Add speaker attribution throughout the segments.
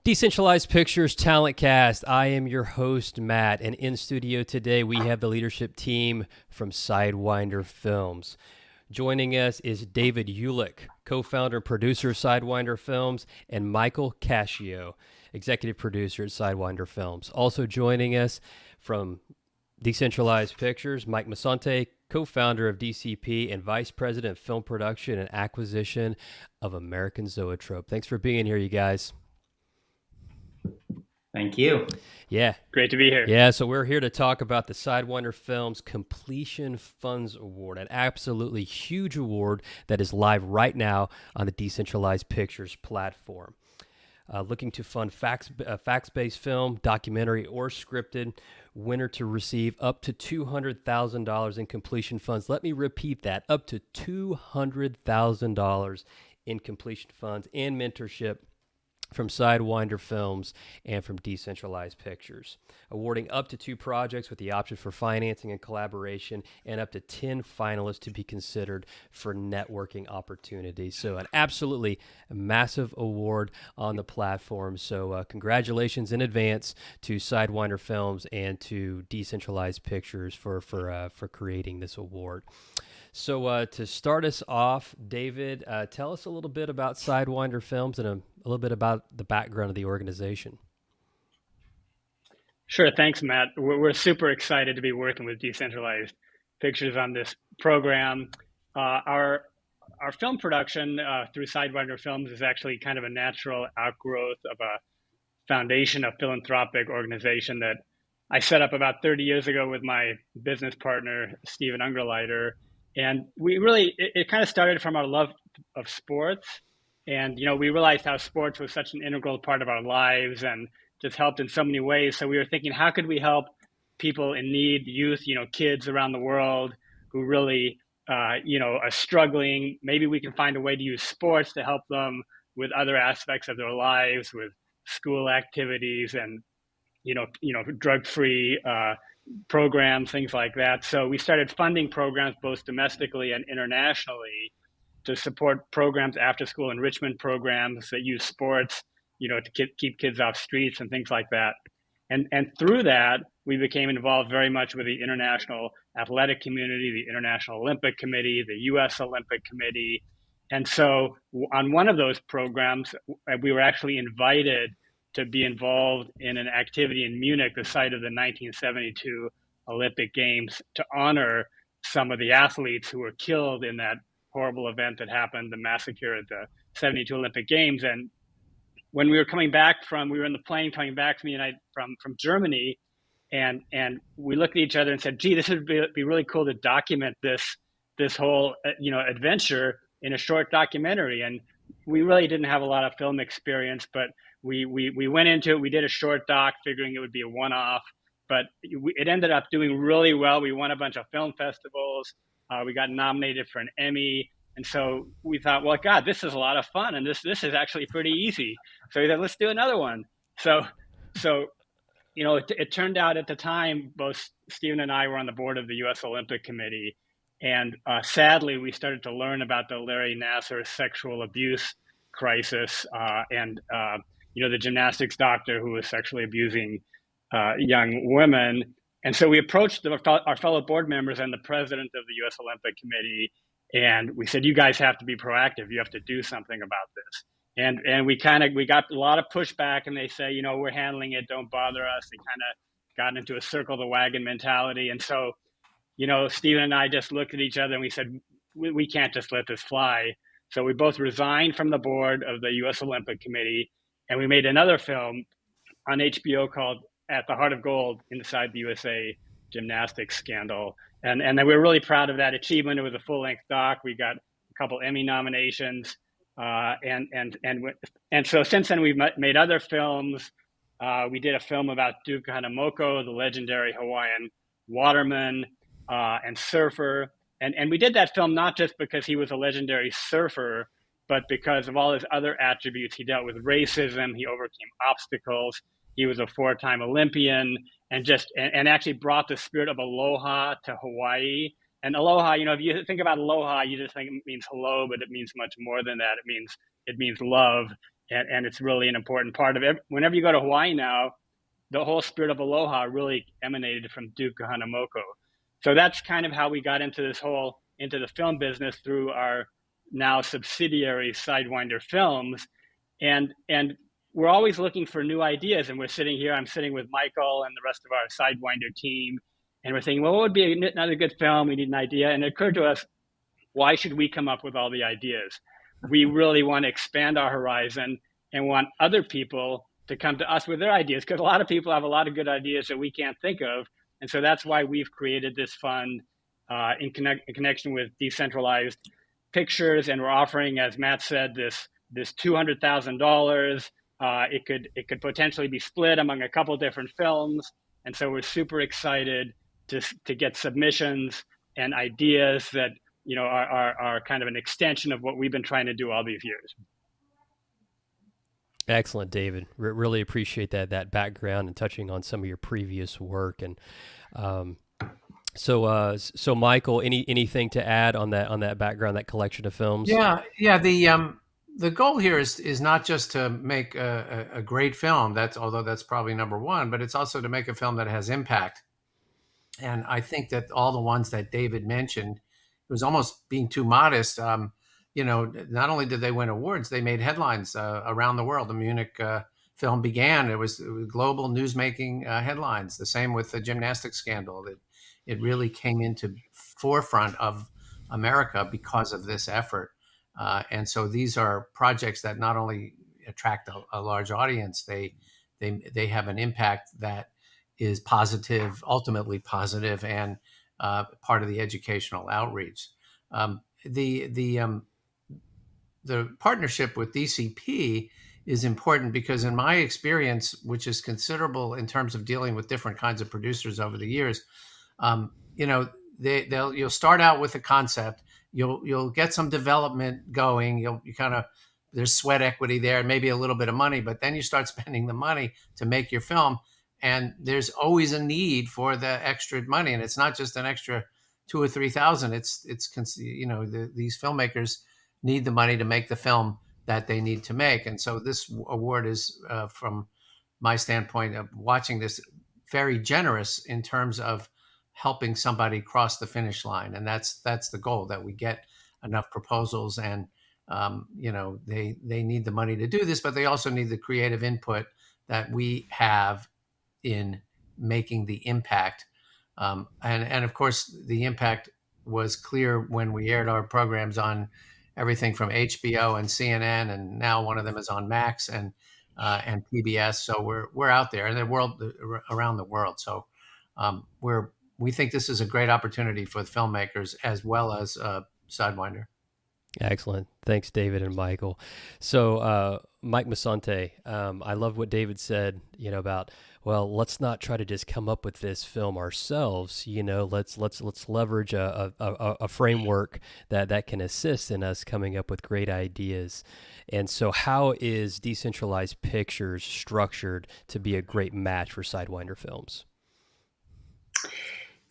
Speaker 1: Decentralized Pictures Talent Cast. I am your host, Matt, and in studio today we have the leadership team from Sidewinder Films. Joining us is David Ulich, co-founder and producer of Sidewinder Films, and Michael Cascio, executive producer at Sidewinder Films. Also joining us from Decentralized Pictures, Mike Musante, co-founder of DCP and vice president of film production and acquisition of American Zoetrope. Thanks for being here, you guys.
Speaker 2: Thank you.
Speaker 1: Yeah.
Speaker 3: Great to be here.
Speaker 1: Yeah, so we're here to talk about the Sidewinder Films Completion Funds Award, an absolutely huge award that is live right now on the Decentralized Pictures platform. Looking to fund facts-based film, documentary, or scripted, winner to receive up to $200,000 in completion funds. Let me repeat that, up to $200,000 in completion funds and mentorship from Sidewinder Films and from Decentralized Pictures, awarding up to 2 projects with the option for financing and collaboration, and up to 10 finalists to be considered for networking opportunities. So an absolutely massive award on the platform. So congratulations in advance to Sidewinder Films and to Decentralized Pictures for creating this award. So to start us off, David, tell us a little bit about Sidewinder Films and a little bit about the background of the organization.
Speaker 3: Sure. Thanks, Matt. We're super excited to be working with Decentralized Pictures on this program. Our film production through Sidewinder Films is actually kind of a natural outgrowth of a foundation, a philanthropic organization that I set up about 30 years ago with my business partner, Steven Ungerleider. And it kind of started from our love of sports. And, we realized how sports was such an integral part of our lives and just helped in so many ways. So we were thinking, how could we help people in need, youth, kids around the world who really, are struggling? Maybe we can find a way to use sports to help them with other aspects of their lives, with school activities and, drug-free programs, things like that. So we started funding programs both domestically and internationally to support programs, after school enrichment programs that use sports, to keep kids off streets and things like that. And through that, we became involved very much with the international athletic community, the International Olympic Committee, the U.S. Olympic Committee. And so on one of those programs, we were actually invited to be involved in an activity in Munich, the site of the 1972 Olympic Games, to honor some of the athletes who were killed in that horrible event that happened, the massacre at the 72 Olympic Games. And when we were coming back we were in the plane coming back from Germany, and we looked at each other and said, gee, this would be really cool to document this whole, adventure in a short documentary. And we really didn't have a lot of film experience, but we went into it. We did a short doc figuring it would be a one-off, but it ended up doing really well. We won a bunch of film festivals. We got nominated for an Emmy. And so we thought, well, God, this is a lot of fun. And this is actually pretty easy. So we said, let's do another one. So it turned out at the time, both Steven and I were on the board of the U.S. Olympic Committee. And sadly, we started to learn about the Larry Nassar sexual abuse crisis and the gymnastics doctor who was sexually abusing young women. And so we approached our fellow board members and the president of the U.S. Olympic Committee, and we said, you guys have to be proactive. You have to do something about this. And we got a lot of pushback, and they say, we're handling it, don't bother us. They kind of got into a circle the wagon mentality. And so, Steven and I just looked at each other and we said, we can't just let this fly. So we both resigned from the board of the U.S. Olympic Committee, and we made another film on HBO called At the Heart of Gold: Inside the USA Gymnastics Scandal. And we were really proud of that achievement. It was a full-length doc. We got a couple Emmy nominations. And so since then, we've made other films. We did a film about Duke Hanamoko, the legendary Hawaiian waterman and surfer. And we did that film not just because he was a legendary surfer, but because of all his other attributes. He dealt with racism. He overcame obstacles. He was a 4-time Olympian and actually brought the spirit of aloha to Hawaii. And aloha, if you think about aloha, you just think it means hello, but it means much more than that. It means love. and it's really an important part of it. Whenever you go to Hawaii now, the whole spirit of aloha really emanated from Duke Kahanamoku. So that's kind of how we got into into the film business through our now subsidiary Sidewinder Films. And we're always looking for new ideas. And we're sitting here, I'm sitting with Michael and the rest of our Sidewinder team, and we're thinking, well, what would be another good film? We need an idea. And it occurred to us, why should we come up with all the ideas? We really want to expand our horizon and want other people to come to us with their ideas, because a lot of people have a lot of good ideas that we can't think of. And so that's why we've created this fund in connection with Decentralized Pictures, and we're offering, as Matt said, this $200,000. It could potentially be split among a couple different films, and so we're super excited to get submissions and ideas that are kind of an extension of what we've been trying to do all these years.
Speaker 1: Excellent, David. Really appreciate that background and touching on some of your previous work. And so Michael, anything to add on that background, that collection of films?
Speaker 2: Yeah. The goal here is not just to make a great film. Although that's probably number one, but it's also to make a film that has impact. And I think that all the ones that David mentioned, it was almost being too modest. Not only did they win awards, they made headlines around the world. The Munich film began; it was global newsmaking headlines. The same with the gymnastics scandal. It really came into forefront of America because of this effort. And so these are projects that not only attract a large audience, they have an impact that is positive, ultimately positive, and part of the educational outreach. The partnership with DCP is important because, in my experience, which is considerable in terms of dealing with different kinds of producers over the years, you'll start out with a concept, you'll get some development going, there's sweat equity there, maybe a little bit of money, but then you start spending the money to make your film. And there's always a need for the extra money, and it's not just an extra 2 or 3,000. These filmmakers need the money to make the film that they need to make, and so this award is, from my standpoint of watching this, very generous in terms of helping somebody cross the finish line, and that's the goal, that we get enough proposals, and they need the money to do this, but they also need the creative input that we have in making the impact. And of course, the impact was clear when we aired our programs on everything from HBO and CNN, and now one of them is on Max and PBS. So we're out there in the world, around the world. So we think this is a great opportunity for the filmmakers as well as Sidewinder.
Speaker 1: Excellent. Thanks, David and Michael. So, Mike Musante, I love what David said, about, well, let's not try to just come up with this film ourselves. Let's leverage a framework that can assist in us coming up with great ideas. And so how is Decentralized Pictures structured to be a great match for Sidewinder Films?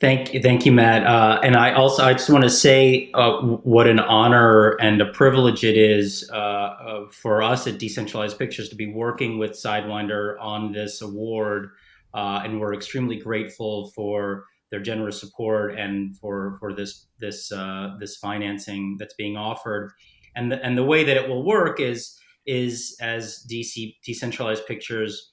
Speaker 4: Thank you, Matt. And I just want to say what an honor and a privilege it is for us at Decentralized Pictures to be working with Sidewinder on this award, and we're extremely grateful for their generous support and for this financing that's being offered. And the way that it will work is as Decentralized Pictures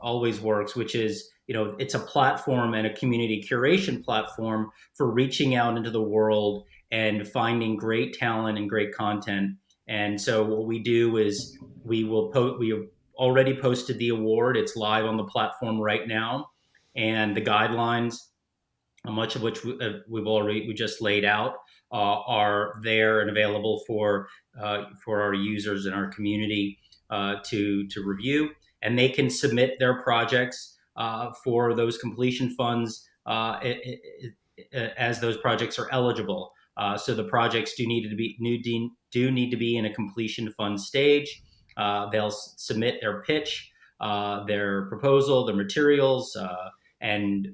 Speaker 4: always works, which is, it's a platform and a community curation platform for reaching out into the world and finding great talent and great content. And so what we do is we have already posted the award. It's live on the platform right now, and the guidelines, much of which we just laid out, are there and available for our users in our community to review, and they can submit their projects for those completion funds as those projects are eligible. So the projects do need to be in a completion fund stage. They'll submit their pitch, their proposal, their materials, and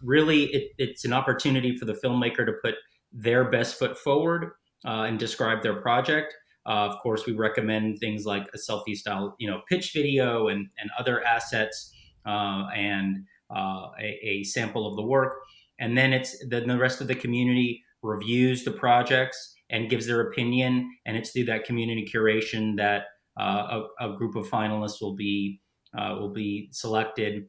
Speaker 4: really it's an opportunity for the filmmaker to put their best foot forward and describe their project. Of course, we recommend things like a selfie style, pitch video and other assets, and a sample of the work. And then then the rest of the community reviews the projects and gives their opinion. And it's through that community curation that a group of finalists will be selected.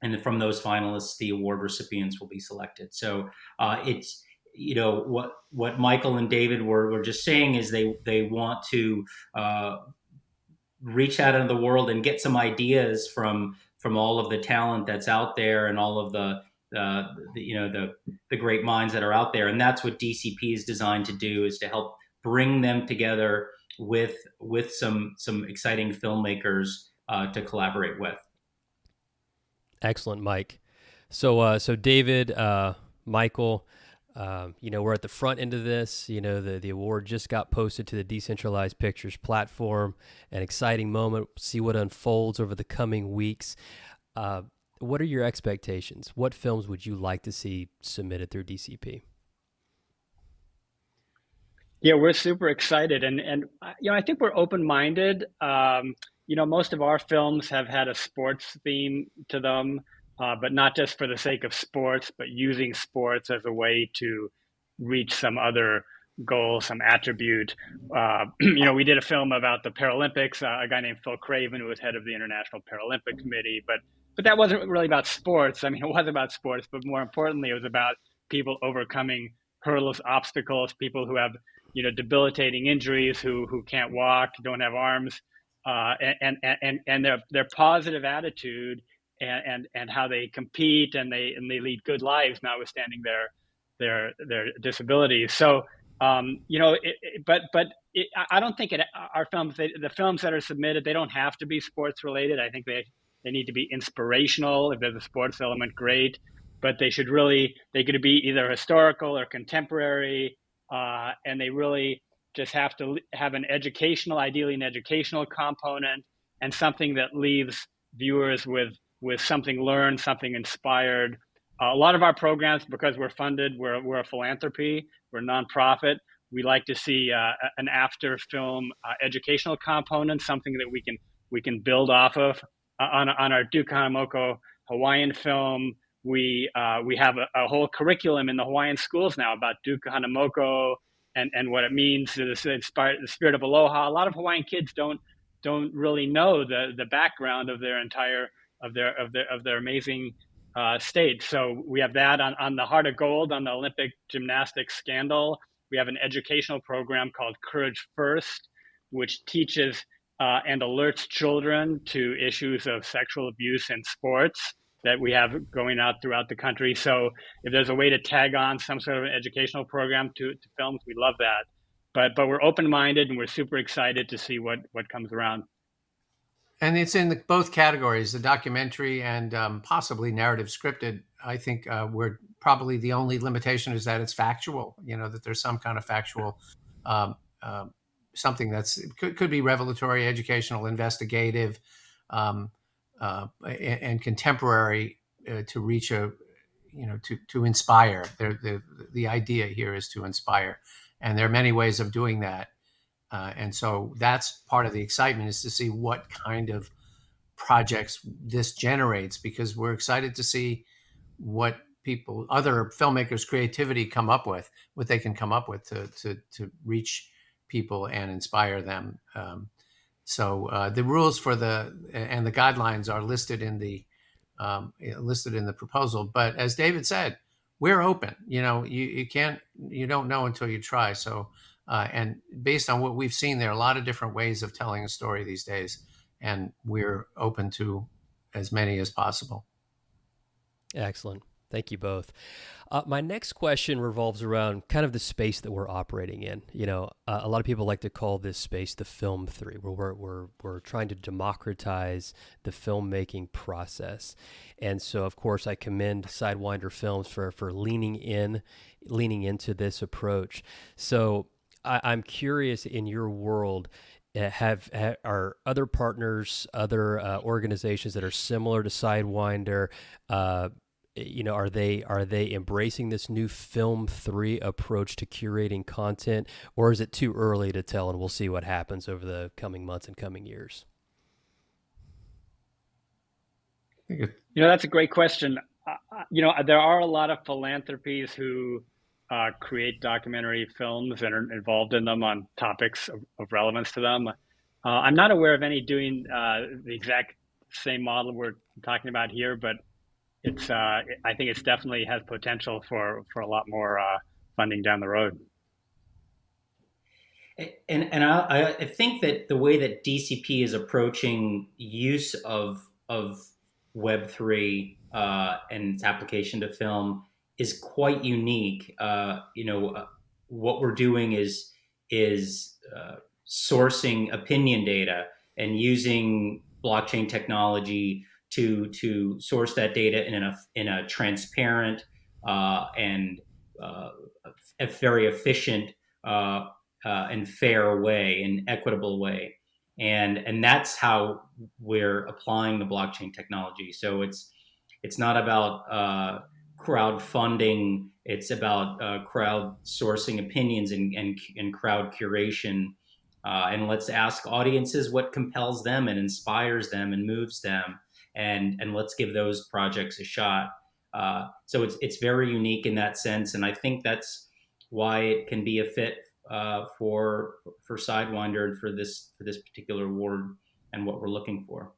Speaker 4: And from those finalists, the award recipients will be selected. So it's, what Michael and David were just saying is they want to reach out into the world and get some ideas from all of the talent that's out there and all of the great minds that are out there. And that's what DCP is designed to do, is to help bring them together with some exciting filmmakers to collaborate with.
Speaker 1: Excellent, Mike. So David, Michael, we're at the front end of this. The award just got posted to the Decentralized Pictures platform. An exciting moment. See what unfolds over the coming weeks. What are your expectations? What films would you like to see submitted through DCP?
Speaker 3: Yeah, we're super excited, and I think we're open-minded. Most of our films have had a sports theme to them, but not just for the sake of sports, but using sports as a way to reach some other goal, some attribute. We did a film about the Paralympics, a guy named Phil Craven, who was head of the International Paralympic Committee, but that wasn't really about sports. I mean, it was about sports, but more importantly, it was about people overcoming hurdles, obstacles, people who have debilitating injuries, who can't walk, don't have arms, and their positive attitude and how they compete and they lead good lives notwithstanding their disabilities. So I don't think our films, the films that are submitted, they don't have to be sports related. I think they need to be inspirational. If there's a sports element, great, but they could be either historical or contemporary. And they really just have to have ideally an educational component, and something that leaves viewers with something learned, something inspired. A lot of our programs, because we're funded, we're a philanthropy, we're a nonprofit. We like to see an after film educational component, something that we can build off of. On our Duke Hanamoko Hawaiian film, we have a whole curriculum in the Hawaiian schools now about Duke Hanamoko and what it means to inspire the spirit of aloha. A lot of Hawaiian kids don't really know the background of their entire of their amazing state. So we have that on the Heart of Gold, on the Olympic gymnastics scandal. We have an educational program called Courage First, which teaches and alerts children to issues of sexual abuse in sports that we have going out throughout the country. So if there's a way to tag on some sort of an educational program to films, we love that. But we're open-minded and we're super excited to see what comes around.
Speaker 2: And it's in both categories, the documentary and possibly narrative scripted. I think we're probably the only limitation is that it's factual, that there's some kind of factual, something that's could be revelatory, educational, investigative, and contemporary to reach to inspire. The idea here is to inspire. And there are many ways of doing that. And so that's part of the excitement, is to see what kind of projects this generates, because we're excited to see what other filmmakers' creativity what they can come up with to reach people and inspire them. So the rules and the guidelines are listed in the proposal. But as David said, we're open. You don't know until you try. So. And based on what we've seen, there are a lot of different ways of telling a story these days, and we're open to as many as possible.
Speaker 1: Excellent. Thank you both. My next question revolves around kind of the space that we're operating in. A lot of people like to call this space the Film 3, where we're trying to democratize the filmmaking process. And so, of course, I commend Sidewinder Films for leaning into this approach. So I'm curious, in your world, are other partners, other organizations that are similar to Sidewinder are they embracing this new Film 3 approach to curating content, or is it too early to tell, and we'll see what happens over the coming months and coming years?
Speaker 3: That's a great question. There are a lot of philanthropies who create documentary films and are involved in them on topics of relevance to them. I'm not aware of any doing the exact same model we're talking about here, but I think it's definitely has potential for a lot more funding down the road.
Speaker 4: And I think that the way that DCP is approaching use of Web3 and its application to film is quite unique. What we're doing is sourcing opinion data and using blockchain technology to source that data in a transparent and a very efficient and fair way, an equitable way. And that's how we're applying the blockchain technology. So it's not about crowdfunding. It's about crowdsourcing opinions and crowd curation. And let's ask audiences what compels them and inspires them and moves them, and let's give those projects a shot. So it's very unique in that sense, and I think that's why it can be a fit for Sidewinder and for this particular award and what we're looking for.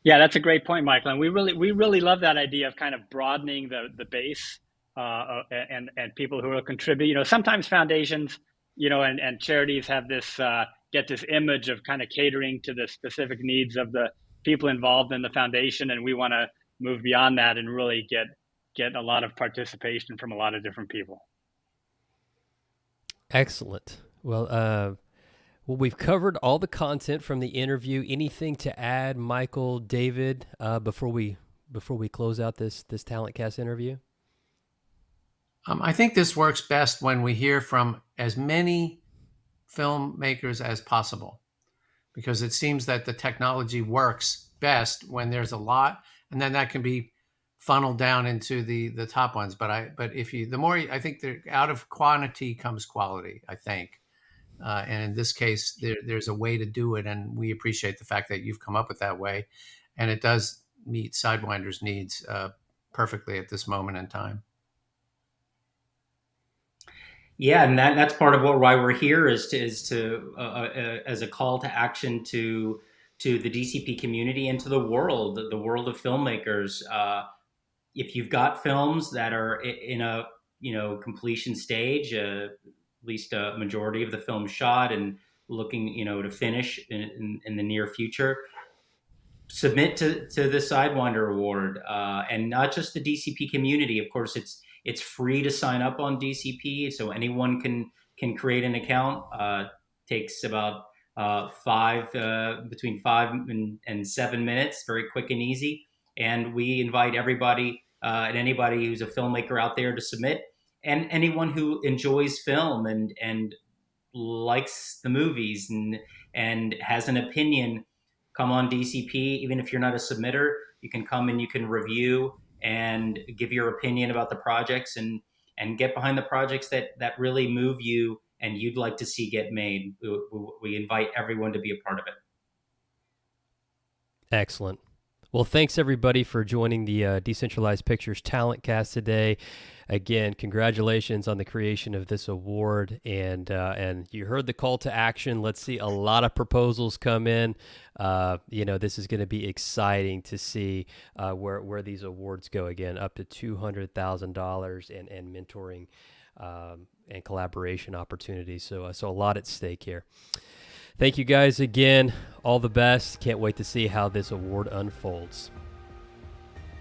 Speaker 3: Yeah, that's a great point, Michael. And we really love that idea of kind of broadening the base and people who will contribute. Sometimes foundations, and charities have this get this image of kind of catering to the specific needs of the people involved in the foundation, and we want to move beyond that and really get a lot of participation from a lot of different people.
Speaker 1: Excellent. Well, we've covered all the content from the interview. Anything to add, Michael, David, before we close out this Talent Cast interview?
Speaker 2: I think this works best when we hear from as many filmmakers as possible, because it seems that the technology works best when there's a lot, and then that can be funneled down into the top ones. But the more, I think out of quantity comes quality, I think. And in this case, there's a way to do it, and we appreciate the fact that you've come up with that way, and it does meet Sidewinder's needs perfectly at this moment in time.
Speaker 4: Yeah, and that's part of why we're here is to as a call to action to the DCP community and to the world of filmmakers. If you've got films that are in a completion stage, at least a majority of the film shot and looking to finish in the near future, submit to the Sidewinder Award, and not just the DCP community. Of course, it's free to sign up on DCP, so anyone can create an account. Takes about between 5 and 7 minutes, very quick and easy. And we invite everybody and anybody who's a filmmaker out there to submit, and anyone who enjoys film and likes the movies and has an opinion, come on DCP. Even if you're not a submitter, you can come and you can review and give your opinion about the projects and get behind the projects that really move you and you'd like to see get made. We invite everyone to be a part of it.
Speaker 1: Excellent. Well, thanks everybody for joining the Decentralized Pictures Talent Cast today. Again, congratulations on the creation of this award, and you heard the call to action. Let's see a lot of proposals come in. This is going to be exciting to see where these awards go. Again, up to $200,000 and mentoring and collaboration opportunities. So a lot at stake here. Thank you guys again. All the best. Can't wait to see how this award unfolds.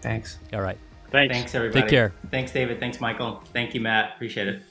Speaker 2: Thanks.
Speaker 1: All right.
Speaker 3: Thanks.
Speaker 4: Thanks, everybody.
Speaker 1: Take care.
Speaker 4: Thanks, David. Thanks, Michael. Thank you, Matt. Appreciate it.